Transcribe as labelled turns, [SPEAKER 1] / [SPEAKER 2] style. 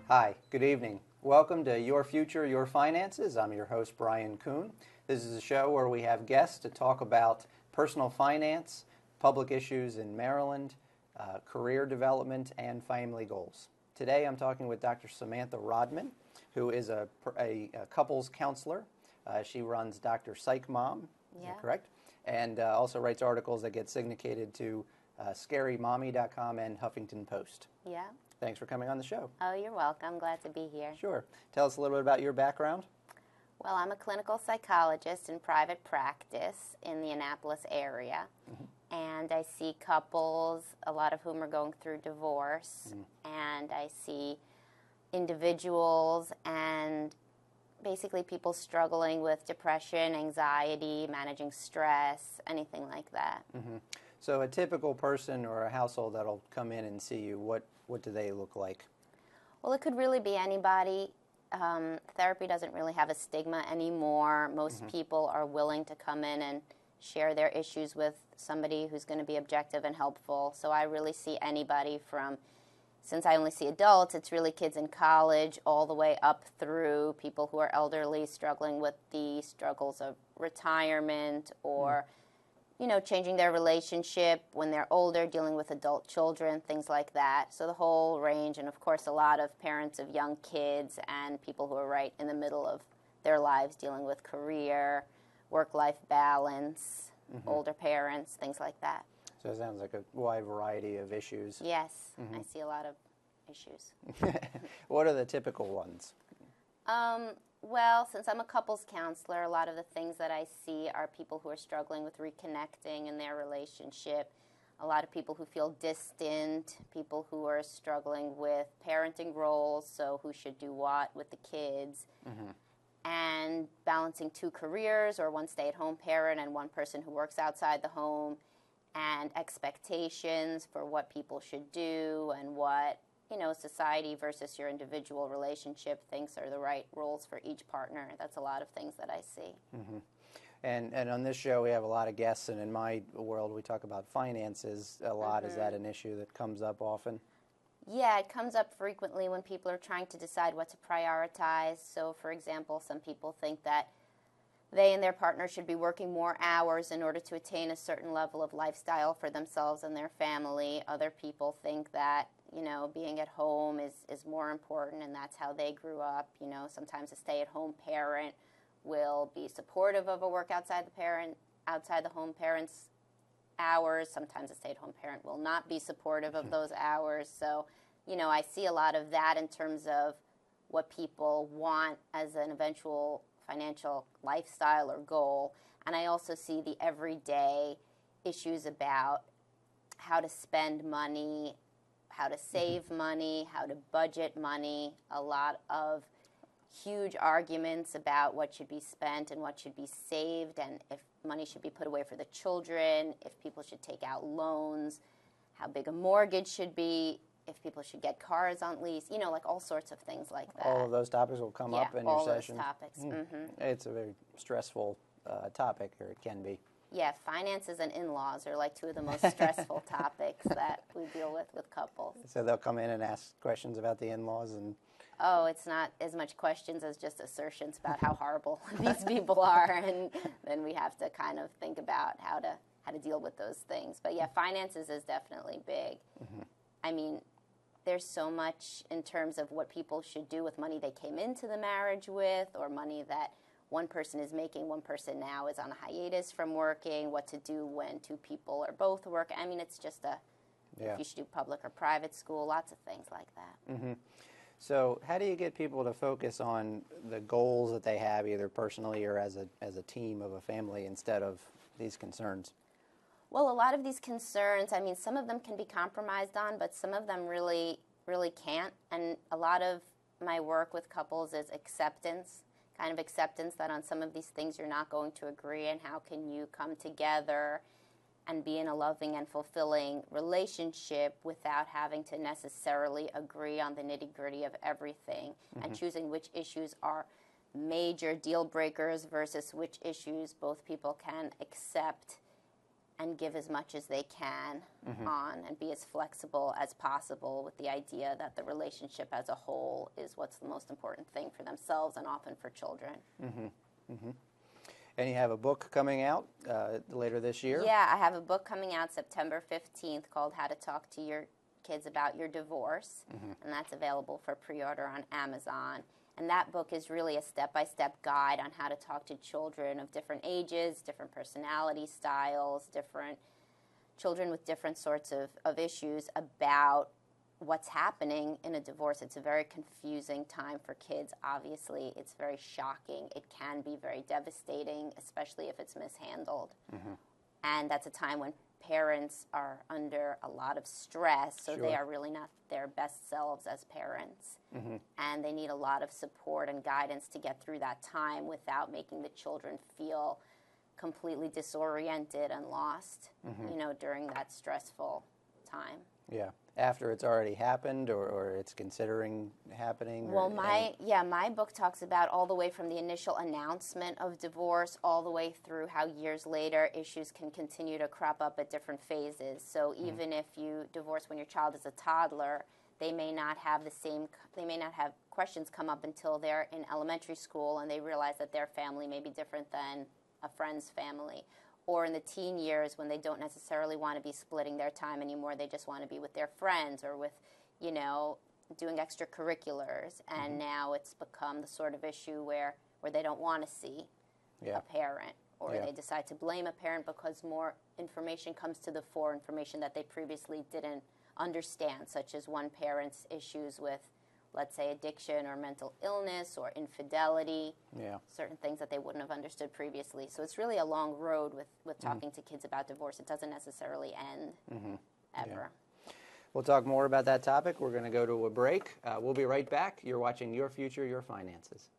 [SPEAKER 1] Hi, good evening. Welcome to Your Future, Your Finances. I'm your host, Brian Kuhn. This is a show where we have guests to talk about personal finance, public issues in Maryland, career development, and family goals. Today I'm talking with Dr. Samantha Rodman, who is a couples counselor. She runs Dr. Psych Mom, is that correct? And also writes articles that get syndicated to ScaryMommy.com and Huffington Post.
[SPEAKER 2] Yeah.
[SPEAKER 1] Thanks for coming on the show.
[SPEAKER 2] Oh, you're welcome. Glad to be here.
[SPEAKER 1] Sure. Tell us a little bit about your background.
[SPEAKER 2] Well, I'm a clinical psychologist in private practice in the Annapolis area. And I see couples, a lot of whom are going through divorce. And I see individuals and basically people struggling with depression, anxiety, managing stress, anything like that.
[SPEAKER 1] So a typical person or a household that'll come in and see you, what do they look like?
[SPEAKER 2] Well, it could really be anybody. Therapy doesn't really have a stigma anymore. Most people are willing to come in and share their issues with somebody who's going to be objective and helpful. So I really see anybody from, since I only see adults, it's really kids in college all the way up through people who are elderly struggling with the struggles of retirement or changing their relationship when they're older, dealing with adult children, things like that. So the whole range, and of course a lot of parents of young kids and people who are right in the middle of their lives dealing with career, work-life balance, older parents, things like that.
[SPEAKER 1] So it sounds like a wide variety of issues.
[SPEAKER 2] Yes, I see a lot of issues.
[SPEAKER 1] What are the typical ones?
[SPEAKER 2] Well, since I'm a couples counselor, a lot of the things that I see are people who are struggling with reconnecting in their relationship, a lot of people who feel distant, people who are struggling with parenting roles, so who should do what with the kids, and balancing two careers or one stay-at-home parent and one person who works outside the home, and expectations for what people should do and what society versus your individual relationship thinks are the right roles for each partner. That's a lot of things that I see.
[SPEAKER 1] And on this show we have a lot of guests, and in my world we talk about finances a lot. Is that an issue that comes up often?
[SPEAKER 2] Yeah, it comes up frequently when people are trying to decide what to prioritize. So, for example, some people think that they and their partner should be working more hours in order to attain a certain level of lifestyle for themselves and their family. Other people think that being at home is more important, and that's how they grew up. Sometimes a stay-at-home parent will be supportive of a work outside the home parent's hours. Sometimes a stay-at-home parent will not be supportive of those hours. So, I see a lot of that in terms of what people want as an eventual financial lifestyle or goal. And I also see the everyday issues about how to spend money, how to save money, how to budget money, a lot of huge arguments about what should be spent and what should be saved, and if money should be put away for the children, if people should take out loans, how big a mortgage should be, if people should get cars on lease, like all sorts of things like that.
[SPEAKER 1] All of those topics will come up in your session?
[SPEAKER 2] Yeah, all those topics.
[SPEAKER 1] It's a very stressful topic, or it can be.
[SPEAKER 2] Yeah, finances and in-laws are like two of the most stressful topics that we deal with couples.
[SPEAKER 1] So they'll come in and ask questions about the in-laws and...
[SPEAKER 2] Oh, it's not as much questions as just assertions about how horrible these people are, and then we have to kind of think about how to deal with those things. But yeah, finances is definitely big. I mean, there's so much in terms of what people should do with money they came into the marriage with, or money that one person is making, one person now is on a hiatus from working, what to do when two people are both working. I mean, it's just if you should do public or private school, lots of things like that.
[SPEAKER 1] So how do you get people to focus on the goals that they have, either personally or as a team of a family, instead of these concerns?
[SPEAKER 2] Well, a lot of these concerns, I mean, some of them can be compromised on, but some of them really, really can't. And a lot of my work with couples is acceptance, kind of acceptance that on some of these things you're not going to agree, and how can you come together and be in a loving and fulfilling relationship without having to necessarily agree on the nitty-gritty of everything, and choosing which issues are major deal breakers versus which issues both people can accept and give as much as they can on, and be as flexible as possible, with the idea that the relationship as a whole is what's the most important thing for themselves and often for children.
[SPEAKER 1] And you have a book coming out later this year?
[SPEAKER 2] Yeah, I have a book coming out September 15th called How to Talk to Your Kids About Your Divorce, and that's available for pre-order on Amazon. And that book is really a step-by-step guide on how to talk to children of different ages, different personality styles, different children with different sorts of issues about what's happening in a divorce. It's a very confusing time for kids, obviously. It's very shocking. It can be very devastating, especially if it's mishandled. And that's a time when parents are under a lot of stress, so they are really not their best selves as parents. And they need a lot of support and guidance to get through that time without making the children feel completely disoriented and lost, you know, during that stressful time.
[SPEAKER 1] Yeah. After it's already happened, or it's considering happening?
[SPEAKER 2] Well, my book talks about all the way from the initial announcement of divorce all the way through how years later issues can continue to crop up at different phases. So even if you divorce when your child is a toddler, they may not have questions come up until they're in elementary school and they realize that their family may be different than a friend's family. Or in the teen years when they don't necessarily want to be splitting their time anymore. They just want to be with their friends or with, you know, doing extracurriculars. And now it's become the sort of issue where they don't want to see a parent. Or they decide to blame a parent because more information comes to the fore, information that they previously didn't understand, such as one parent's issues with, let's say, addiction or mental illness or infidelity, certain things that they wouldn't have understood previously. So it's really a long road with talking to kids about divorce. It doesn't necessarily end ever.
[SPEAKER 1] We'll talk more about that topic. We're going to go to a break. We'll be right back. You're watching Your Future, Your Finances.